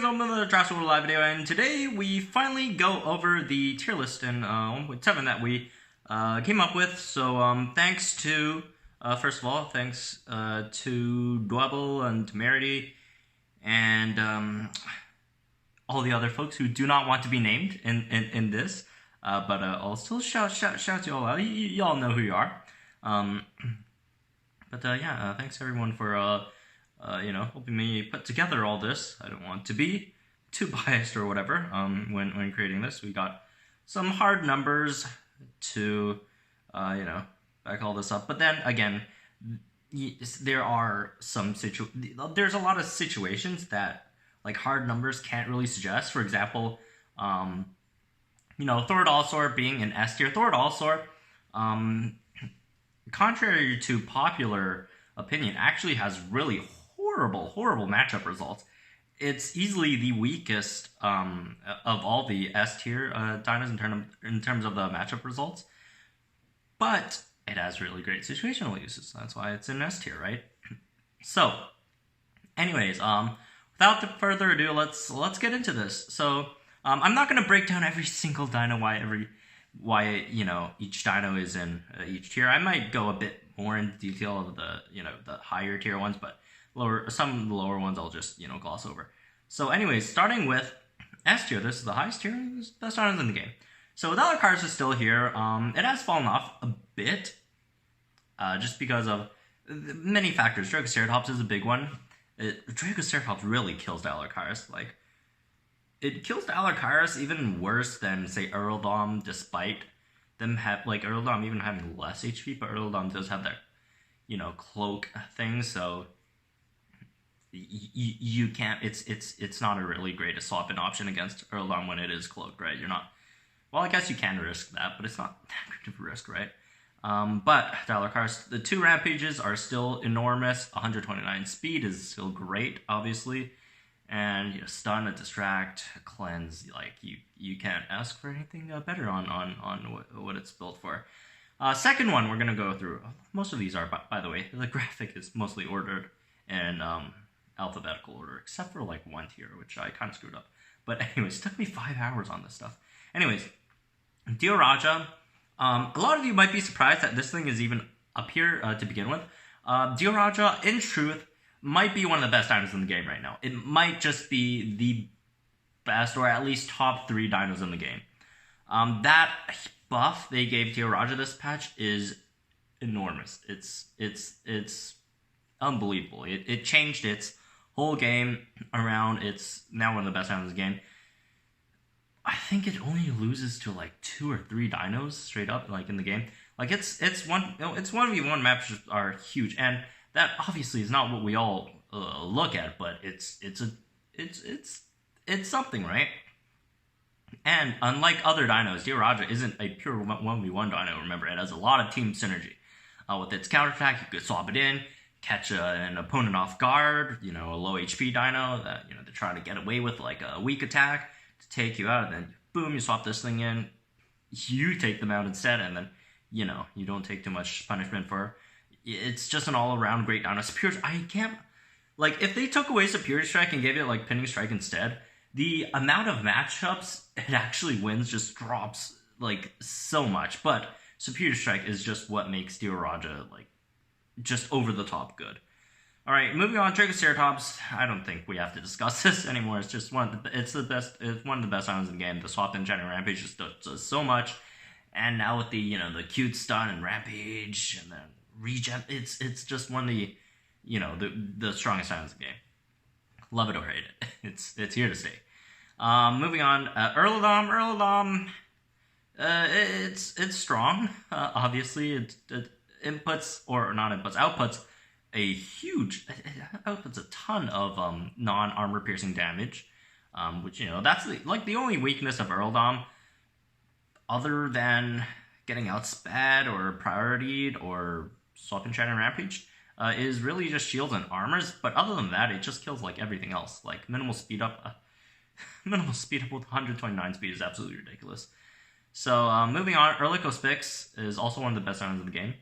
welcome to the Jurassic World Live video, and today we finally go over the tier list in 1.7 that we came up with. So thanks to, first of all, thanks to Dwebble and Temerity and all the other folks who do not want to be named in this. But I'll still shout you all out. You all know who you are. Thanks everyone for helping me put together all this. I don't want to be too biased or whatever. When creating this, we got some hard numbers to back all this up. But then again, there are there's a lot of situations that like hard numbers can't really suggest. For example, Thorodolsaur being an S tier. Thorodolsaur, contrary to popular opinion, actually has really horrible matchup results. It's easily the weakest of all the S tier dinos in terms of the matchup results, but it has really great situational uses. That's why it's in S tier, right? So, anyways, without further ado, let's get into this. So, I'm not gonna break down every single dino why each dino is in each tier. I might go a bit more into detail of the the higher tier ones, but some of the lower ones I'll just gloss over. So anyways, starting with S tier, this is the highest tier, this is the best dinos in the game. So Alucard is still here. It has fallen off a bit, just because of many factors. Dracoceratops is a big one. Dracoceratops really kills Alucard. Like, it kills Alucard even worse than, say, Erldom, despite them Erldom even having less HP, but Erldom does have that, cloak thing, so you can't, it's not a really great swap-in option against Erldom when it is cloaked, right? You're not, well, I guess you can risk that, but it's not that great of a risk, right? But Alucard, the 2 rampages are still enormous. 129 speed is still great, obviously. And stun, distract, cleanse, like you can't ask for anything better on what it's built for. Second one we're gonna go through. Most of these are, by the way, the graphic is mostly ordered in alphabetical order, except for like one tier, which I kind of screwed up. But anyways, it took me 5 hours on this stuff. Anyways, Dioraja. A lot of you might be surprised that this thing is even up here to begin with. Dioraja, in truth, might be one of the best dinos in the game right now. It might just be the best, or at least top 3 dinos in the game. That buff they gave Dioraja this patch is enormous. It's unbelievable. It changed its whole game around. It's now one of the best dinos in the game. I think it only loses to like 2 or 3 dinos straight up, like in the game. Like it's 1v1 maps are huge, and that obviously is not what we all look at, but it's something, right? And unlike other dinos, Dioraja isn't a pure 1v1 dino. Remember, it has a lot of team synergy. With its counterattack, you could swap it in, catch an opponent off guard, a low HP dino that they're trying to get away with like a weak attack to take you out, and then boom, you swap this thing in, you take them out instead, and then you don't take too much punishment for. It's just an all-around great dino. Superior, I can't, like, if they took away Superior Strike and gave it, like, Pinning Strike instead, the amount of matchups it actually wins just drops, like, so much. But Superior Strike is just what makes Dioraja, like, just over-the-top good. Alright, moving on, Dracoceratops. I don't think we have to discuss this anymore. It's just one of the best dinos in the game. The swap-in General Rampage just does so much. And now with the, the cute stun and Rampage, and then regen, it's just one of the the strongest dinos in the game. Love it or hate it, it's here to stay. Moving on, Erldom, it's strong. Obviously, it outputs a ton of non-armor piercing damage, which that's the only weakness of Erldom, other than getting outsped or prioritied or swap Enchanted Rampage, is really just shields and armors. But other than that, it just kills like everything else. Like minimal speed up with 129 speed is absolutely ridiculous. So moving on, Erlikospix is also one of the best dinos in the game.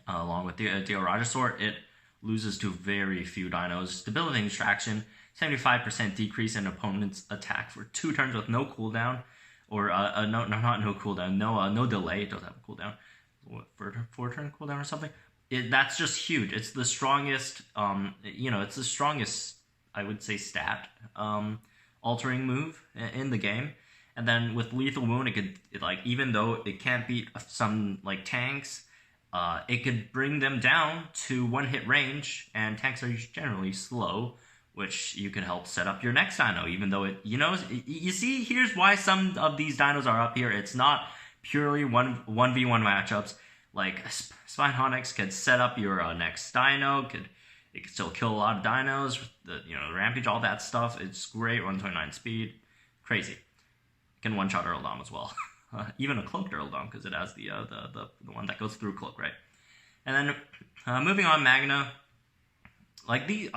Along with the Diorajasaur, it loses to very few dinos. Debilitating Distraction, 75% decrease in opponent's attack for 2 turns with no cooldown, or not no cooldown, no delay. It doesn't have a cooldown. What, 4-turn cooldown or something? That's just huge. It's the strongest. It's the strongest, I would say, stat altering move in the game. And then with Lethal Wound, even though it can't beat some like tanks, it could bring them down to 1-hit range, and tanks are generally slow, which you can help set up your next dino, even though you see, here's why some of these dinos are up here. It's not purely 1v1 matchups. Like, Spinonics could set up your next dino, it could still kill a lot of dinos, the Rampage, all that stuff. It's great, 129 speed, crazy. It can one-shot Earldom as well. Even a cloaked Earldom, because it has the one that goes through cloak, right? And then, moving on, Magna. Like, you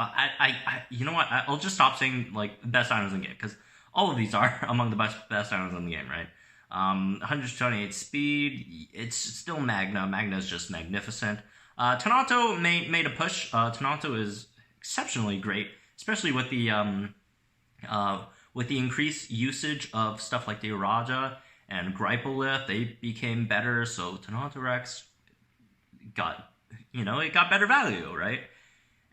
know what? I'll just stop saying, like, best dinos in the game, because all of these are among the best dinos in the game, right? 128 speed, it's still Magna. Magna is just magnificent. Tonanto made a push. Tonanto is exceptionally great, especially with the increased usage of stuff like the Iraja and Gripelith. They became better, so Tonanto Rex got better value, right?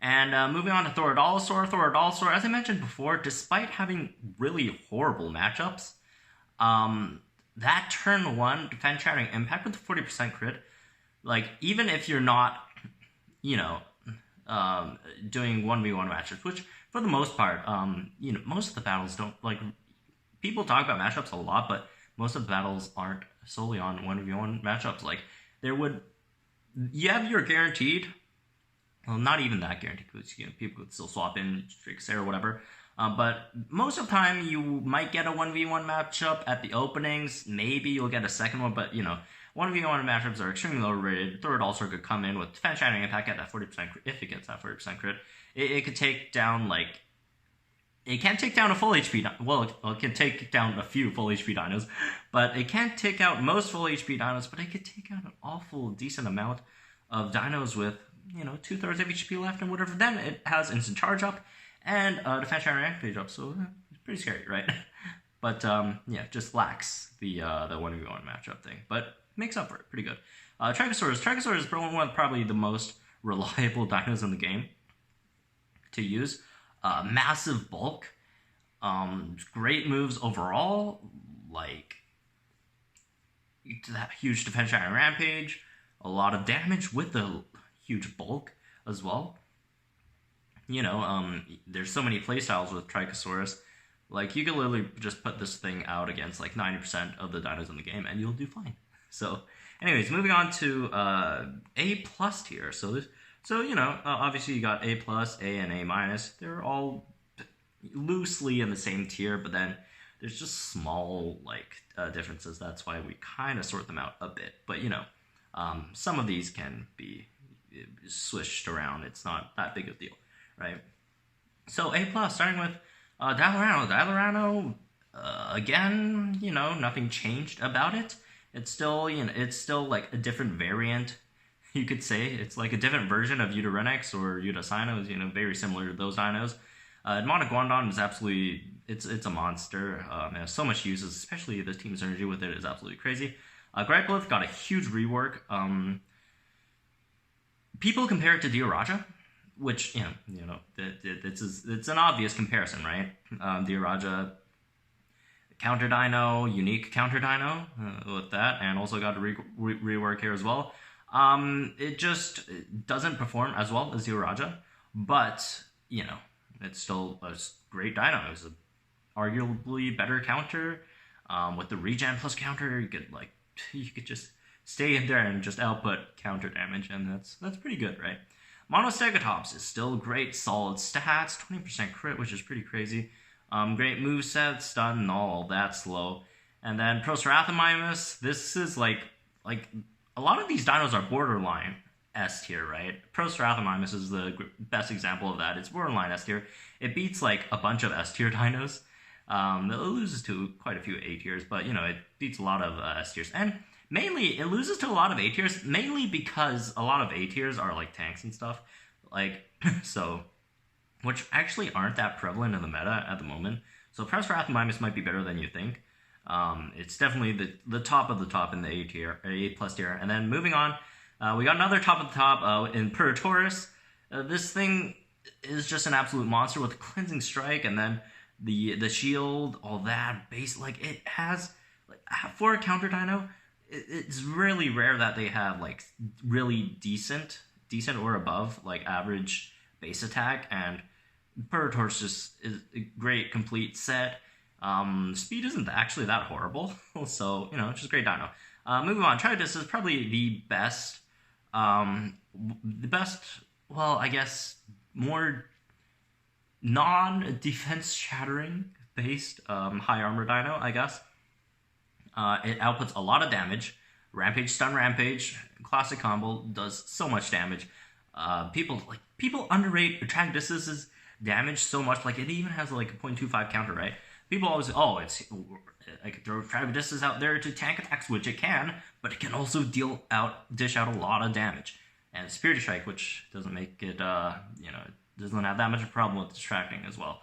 And moving on to Thorodolosaur, as I mentioned before, despite having really horrible matchups, that turn 1 defense shattering impact with the 40% crit, like, even if you're not, doing 1v1 matchups, which for the most part, most of the battles don't, like, people talk about matchups a lot, but most of the battles aren't solely on 1v1 matchups. Like, you have your guaranteed. Well, not even that guaranteed, because people could still swap in Strix or whatever. But most of the time, you might get a 1v1 matchup at the openings. Maybe you'll get a second one, but 1v1 matchups are extremely low rated. Thorodolosaur could come in with defense shattering impact at that 40% crit. If it gets that 40% crit, it could take down, it can't take down a full HP. Well, it can take down a few full HP dinos, but it can't take out most full HP dinos. But it could take out an awful decent amount of dinos with 2/3 of HP left and whatever. Then it has instant charge up and defense shattering rampage up, so it's pretty scary, right? But just lacks the 1v1 matchup thing, but makes up for it pretty good. Trichosaurus is probably the most reliable dinos in the game to use. Massive bulk, great moves overall, like that huge defense shattering rampage, a lot of damage with the huge bulk as well. There's so many playstyles with Trichosaurus. Like, you can literally just put this thing out against like 90% of the dinos in the game, and you'll do fine. So, anyways, moving on to A+ tier. So obviously you got A+, A, and A-. They're all loosely in the same tier, but then there's just small differences. That's why we kind of sort them out a bit. But some of these can be switched around. It's not that big of a deal, right? So A+, starting with Dailarano. Dailarano, again, nothing changed about it. It's still, like a different variant, you could say. It's like a different version of Utarenex or Utasino, very similar to those dinos. Monoguandon is absolutely, it's a monster. It has so much uses, especially the team synergy with it is absolutely crazy. Gripelith got a huge rework. People compare it to Diaraja, which, it's an obvious comparison, right? Diaraja, counter dino, unique counter dino with that, and also got a rework here as well. It just doesn't perform as well as Diaraja, but, it's still a great dino. It's an arguably better counter. With the regen plus counter, you could just stay in there and just output counter damage, and that's pretty good, right? Monostegotops is still great, solid stats, 20% crit, which is pretty crazy. Great moveset, stun, and all that slow. And then Procerathomimus, this is like a lot of these dinos are borderline S tier, right? Procerathomimus is the best example of that. It's borderline S tier. It beats like a bunch of S tier dinos. It loses to quite a few A tiers, but it beats a lot of S tiers. And mainly, it loses to a lot of A tiers, mainly because a lot of A tiers are like tanks and stuff. So which actually aren't that prevalent in the meta at the moment. So Press Wrath Mimus might be better than you think. It's definitely the top of the top in the A tier, A plus tier. And then moving on, we got another top of the top in Puritaurus. This thing is just an absolute monster with Cleansing Strike, and then the shield, all that base. Like, it has, like, for a counter dino, it's really rare that they have like really decent or above like average base attack, and Puritaurus just is a great complete set. Speed isn't actually that horrible, so it's just a great dino. Moving on, Triodus is probably the best. Well, I guess more non-defense shattering based high armor dino, I guess. It outputs a lot of damage. Rampage, stun rampage, classic combo, does so much damage. People underrate Triodus's damage so much. Like, it even has like a 0.25 counter, right? People always say, I could throw Triodus out there to tank attacks, which it can, but it can also dish out a lot of damage. And Spirit Strike, which doesn't make it, doesn't have that much of a problem with distracting as well.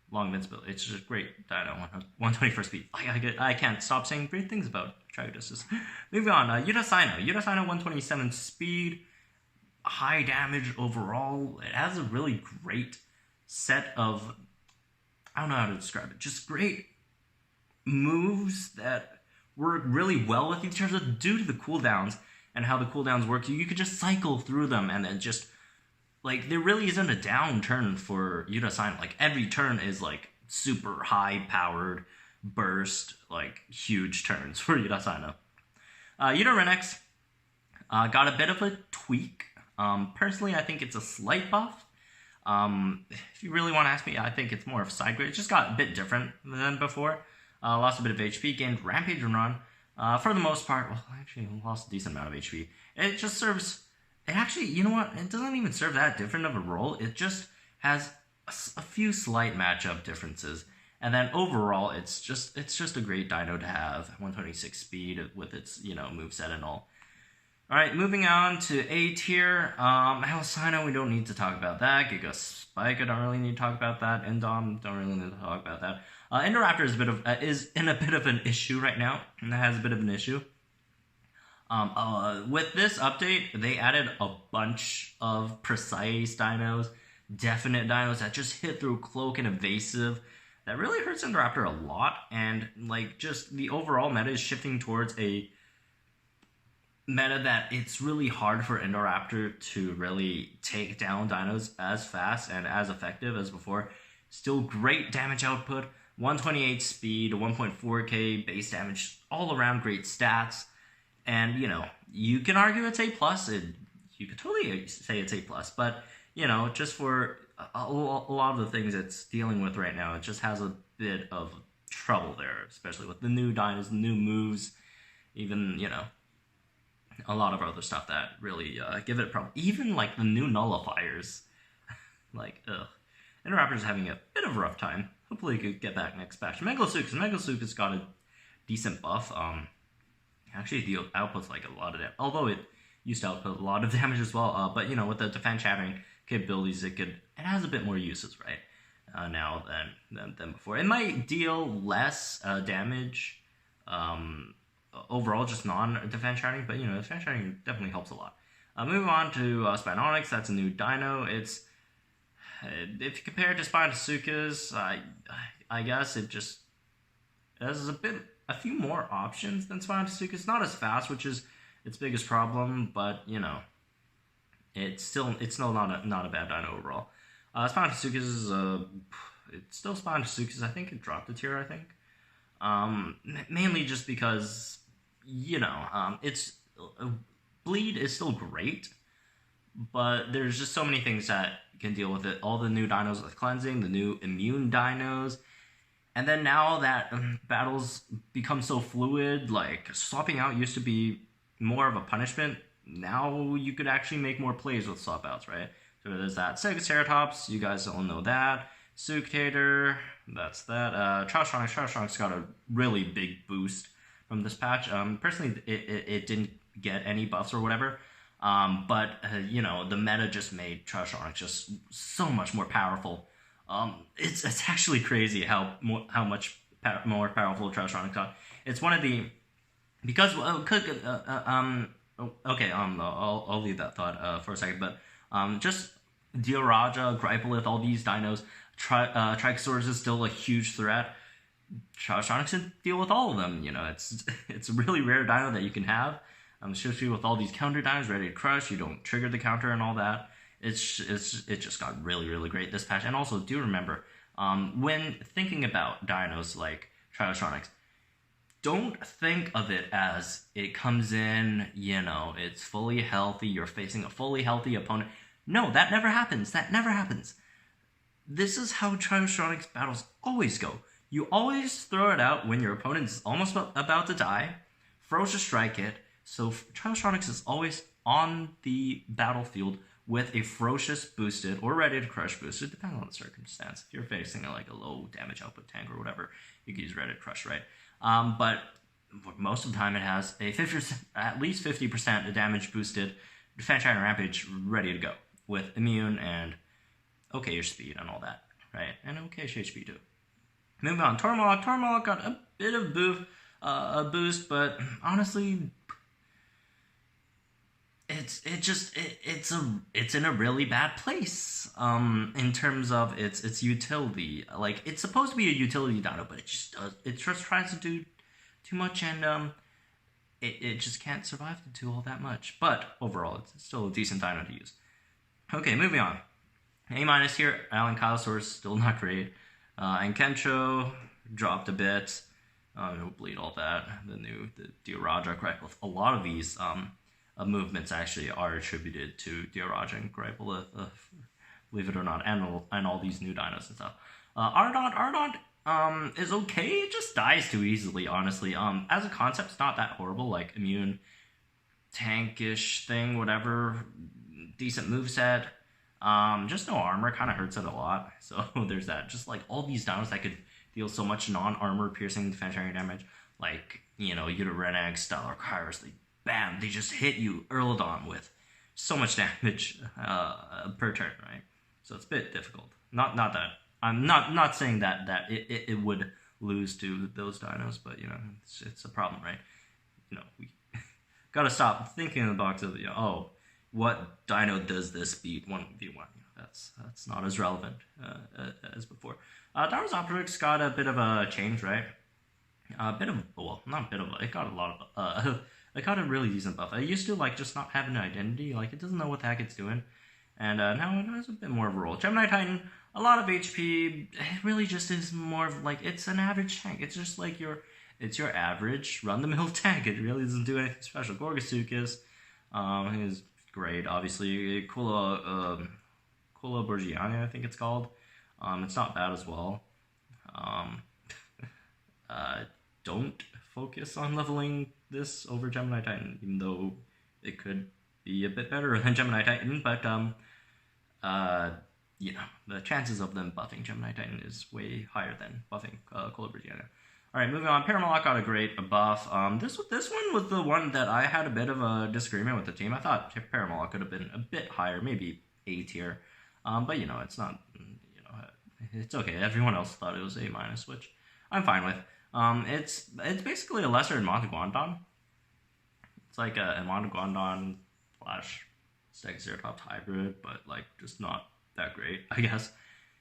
Long invincibility. It's just a great dino. 124 speed. I can't stop saying great things about Triodus. Moving on, Udasino. Udasino 127 speed, high damage overall. It has a really great set of, I don't know how to describe it, just great moves that work really well with each other due to the cooldowns and how the cooldowns work. You could just cycle through them, and then just, like, there really isn't a down turn for Udasino. Like, every turn is, like, super high-powered burst, like, huge turns for Udasino. Udarenex got a bit of a tweak. Personally, I think it's a slight buff. If you really want to ask me, I think it's more of a side grade. It just got a bit different than before. Lost a bit of HP, gained Rampage and Run. For the most part, well, actually lost a decent amount of HP. It just serves... It actually, you know what? It doesn't even serve that different of a role. It just has a few slight matchup differences. And then overall, it's just a great dino to have. 126 speed with its, moveset and all. Alright, moving on to A tier. Halcyon, we don't need to talk about that. Giga Spike, I don't really need to talk about that. Indom, don't really need to talk about that. Indoraptor is in a bit of an issue right now. And that has a bit of an issue. With this update, they added a bunch of precise dinos, definite dinos that just hit through cloak and evasive. That really hurts Indoraptor a lot, and like just the overall meta is shifting towards a meta that it's really hard for Indoraptor to really take down dinos as fast and as effective as before. Still great damage output, 128 speed, 1.4k base damage, all around great stats. And, you can argue it's A+, you could totally say it's A+, but, just for a lot of the things it's dealing with right now, it just has a bit of trouble there, especially with the new dinos, new moves, even, a lot of other stuff that really give it a problem. Even, like, the new nullifiers, like, Indoraptor's having a bit of a rough time. Hopefully he could get back next patch. Megalosuchus got a decent buff, actually, the output's like a lot of damage, although it used to output a lot of damage as well. But with the defense shattering capabilities, it has a bit more uses now than before. It might deal less damage overall, just non-defense shattering, but defense shattering definitely helps a lot. Moving on to Spinonyx, that's a new dino. It's if you compare it to Spinosuchus, I guess it just has a few more options than Spinosuchus. It's not as fast, which is its biggest problem, but it's still not a bad dino overall. Spinosuchus is it's still Spinosuchus. I think it dropped a tier. I think mainly just because it's bleed is still great, but there's just so many things that can deal with it. All the new dinos with cleansing, the new immune dinos. And then now that battles become so fluid, like swapping out used to be more of a punishment. Now you could actually make more plays with swap outs, right? So there's that. Stegoceratops, you guys all know that. Suctator, that's that. Trashonks got a really big boost from this patch. Personally, it didn't get any buffs or whatever. But you know, the meta just made Trashonic just so much more powerful. It's actually crazy how much more powerful Trashonic got. It's one of the because okay, I'll leave that thought for a second, but just Dioraja, Gripelith, all these dinos, Trichosaurus is still a huge threat. Trashonic can deal with all of them. You know, it's a really rare dino that you can have. Especially with all these counter dinos ready to crush, you don't trigger the counter and all that. It just got really great this patch. And also, do remember, when thinking about dinos like Trashonics, don't think of it as it comes in, you know, it's fully healthy, you're facing a fully healthy opponent. No, that never happens. That never happens. This is how Trashonics battles always go. You always throw it out when your opponent's almost about to die, Ferocious Strike it, so Trashonics is always on the battlefield with a Ferocious boosted or Ready to Crush boosted, depending on the circumstance. If you're facing like a low damage output tank or whatever, you can use Ready to Crush, right? But most of the time it has a 50%, at least 50% damage boosted Defense Giant Rampage ready to go with immune and okay speed and all that, right? And okay HP too. Moving on, Tormalock. Tormalock got a bit of a boost, but honestly, it's in a really bad place in terms of its utility. Like, it's supposed to be a utility dino, but it just tries to do too much, and it just can't survive to do all that much. But overall, it's still a decent dino to use. Okay, moving on. A- here. Alan-Kylosaurus still not great. And Kencho dropped a bit. No bleed, all that. The Dioraja, Gripelith. A lot of these movements actually are attributed to Dioraja and Gripelith, believe it or not, and all these new dinos and stuff. Ardont is okay. It just dies too easily, honestly. As a concept, it's not that horrible. Like, immune, tankish thing, whatever. Decent moveset. Just no armor kind of hurts it a lot. So there's that. Just like all these dinos that could deal so much non-armor piercing defense damage, like, you know, Utarenax, Stellar Kairos, they just hit you early on with so much damage per turn, right? So it's a bit difficult. Not that I'm not saying that it would lose to those dinos, but you know, it's a problem, right? You know, we gotta stop thinking in the box of, you know, oh, what dino does this beat 1v1? You know, that's not as relevant as before. Dinosaurus got a bit of a change, right? Not a bit of it got a lot of it got a really decent buff. I used to like just not have an identity, like it doesn't know what the heck it's doing, and now it has a bit more of a role. Gemini Titan, a lot of HP. It really just is more of like, it's an average tank. It's just like your average run-the-mill tank. It really doesn't do anything special. Gorgasuchus, is great. Obviously, Kula Borgiani, I think it's called. It's not bad as well. Don't focus on leveling this over Gemini Titan, even though it could be a bit better than Gemini Titan, but you know, the chances of them buffing Gemini Titan is way higher than buffing Kula Borgiani. Alright, moving on. Paramalock got a great buff. This one was the one that I had a bit of a disagreement with the team. I thought Paramalock could have been a bit higher, maybe A tier. But, you know, it's not, you know, it's okay. Everyone else thought it was A-, which I'm fine with. It's basically a lesser Monteguandon. It's like a Monteguandon / Stegoceratops hybrid, but, like, just not that great, I guess.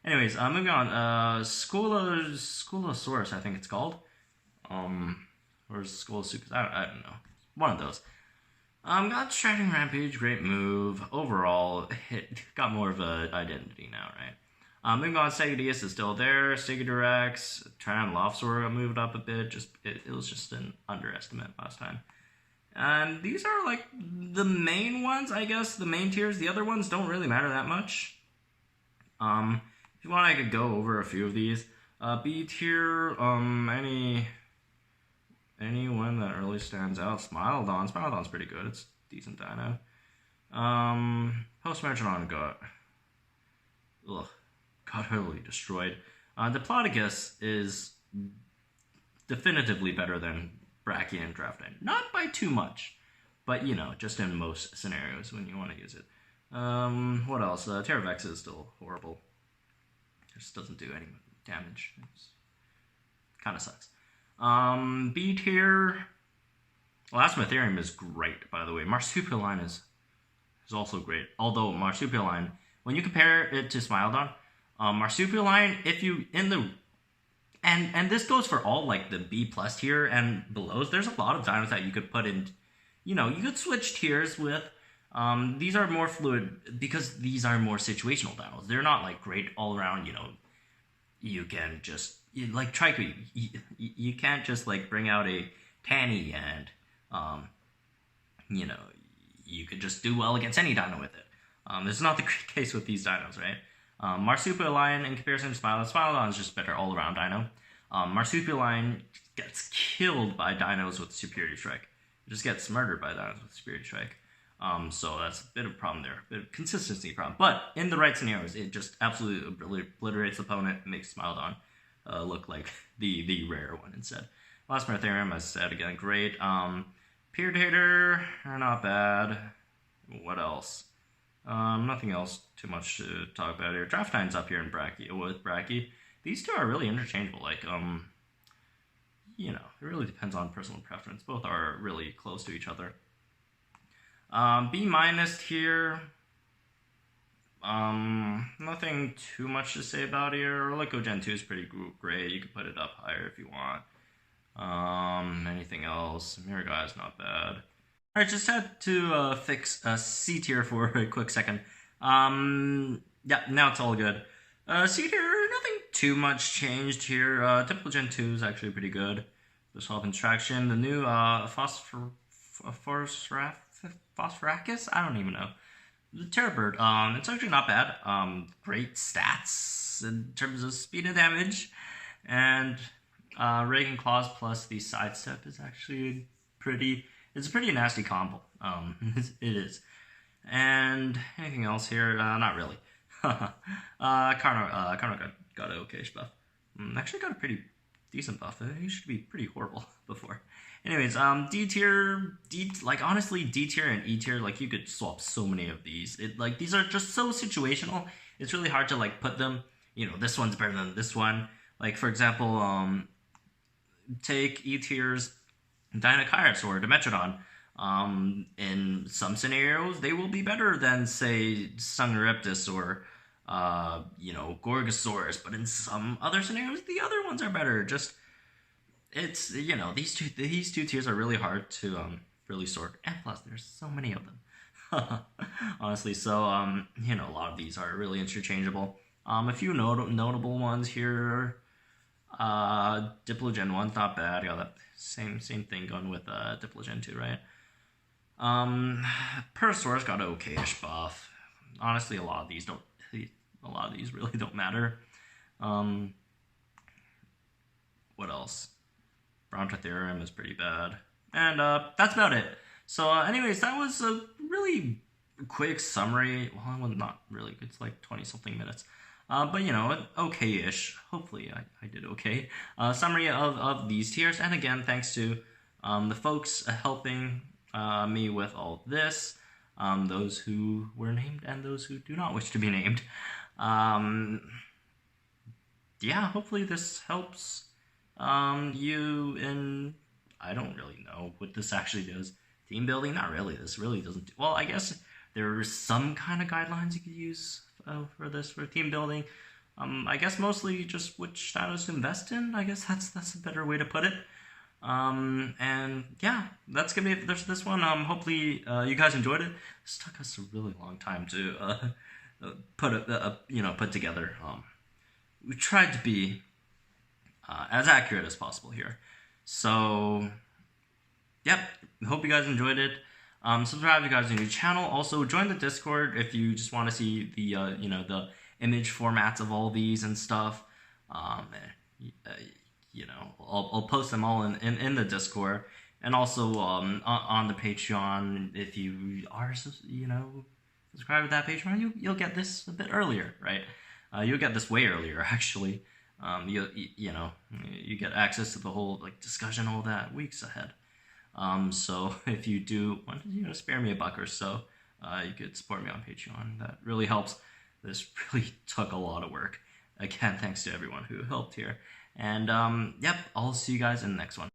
Anyways, moving on. Sculosaurus, I think it's called. Or Sculosuchus, I don't know. One of those. Got Striking Rampage, great move. Overall, it got more of an identity now, right? Moving on, Stegodeus is still there. Stegodurex, Tyrannolophosaur got moved up a bit. It was just an underestimate last time. And these are like the main ones, I guess. The main tiers. The other ones don't really matter that much. If you want, I could go over a few of these. B tier, anyone that really stands out. Smilodon's pretty good. It's a decent dino. Post-Metronon got utterly destroyed. Diplodocus is definitively better than Brachia and Draftite. Not by too much, but just in most scenarios when you want to use it. What else? Terravex is still horrible. Just doesn't do any damage. Kind of sucks. B tier. Elasmotherium is great, by the way. Marsupialine is also great. Although Marsupialine, when you compare it to Smilodon, Marsupialine, if you in the and this goes for all like the B plus tier and belows. There's a lot of dinos that you could put in. You could switch tiers with. These are more fluid because these are more situational dinos. They're not like great all around. You can just like Trico. You can't just like bring out a Tanny and you could just do well against any dino with it. This is not the case with these dinos, right? Marsupialine, in comparison to Smilodon is just better all-around dino. Marsupialine gets killed by dinos with Superiority Strike. It just gets murdered by dinos with Superiority Strike. So that's a bit of a problem there. A bit of consistency problem. But in the right scenarios, it just absolutely obliterates the opponent and makes Smilodon look like the rare one instead. Elasmotherium, as I said, again, great. Predator, not bad. What else? Nothing else too much to talk about here. Draftine's up here in with Brachy. These two are really interchangeable. Like, it really depends on personal preference. Both are really close to each other. B minus here. Nothing too much to say about here. Orlico Gen 2 is pretty great. You can put it up higher if you want. Anything else? Miragai is not bad. Alright, just had to fix C tier for a quick second. Yeah, now it's all good. C tier, nothing too much changed here. Typical Gen 2 is actually pretty good. The Solve Extraction, the new Phosphoracus? I don't even know. The Terrorbird, it's actually not bad. Great stats in terms of speed and damage. And Reagan Claws plus the Sidestep is actually it's a pretty nasty combo. It is. And anything else here? Not really. Carno got an okayish buff. Actually got a pretty decent buff. He used to be pretty horrible before. Anyways, D tier, honestly, D tier and E tier, like, you could swap so many of these. These are just so situational. It's really hard to, put them, this one's better than this one. Like, for example, take E tier's Dinocaris or Dimetrodon. In some scenarios, they will be better than, say, Sungoriptis or, Gorgosaurus. But in some other scenarios, the other ones are better. Just, it's, these two tiers are really hard to really sort. And plus, there's so many of them. Honestly, so, a lot of these are really interchangeable. A few notable ones here. Diplogen 1's not bad. Got that same thing going with Diplogen 2, right? Persaurus got an okayish buff. Honestly, a lot of these really don't matter. What else? Brontotherium is pretty bad. And that's about it. So anyways, that was a really quick summary. Well, not really. It's like 20-something minutes. But, okay-ish. Hopefully I did okay. Summary of these tiers. And again, thanks to the folks helping me with all this. Those who were named and those who do not wish to be named. Yeah, hopefully this helps you in... I don't really know what this actually does. Team building? Not really. This really doesn't... Well, I guess there are some kind of guidelines you could use for team building. I guess mostly just which dinos to invest in. I guess that's a better way to put it. And yeah, that's gonna be it for this one. Hopefully you guys enjoyed it. This took us a really long time to put together. We tried to be as accurate as possible here. So, yep. Hope you guys enjoyed it. Subscribe if you guys are new to the channel. Also, join the Discord if you just want to see the the image formats of all these and stuff. I'll post them all in the Discord, and also on the Patreon. If you are subscribed to that Patreon, you'll get this a bit earlier, right? You'll get this way earlier, actually. You get access to the whole discussion, all that, weeks ahead. So if you do want to, spare me a buck or so, you could support me on Patreon. That really helps. This really took a lot of work. Again, thanks to everyone who helped here. And yep, I'll see you guys in the next one.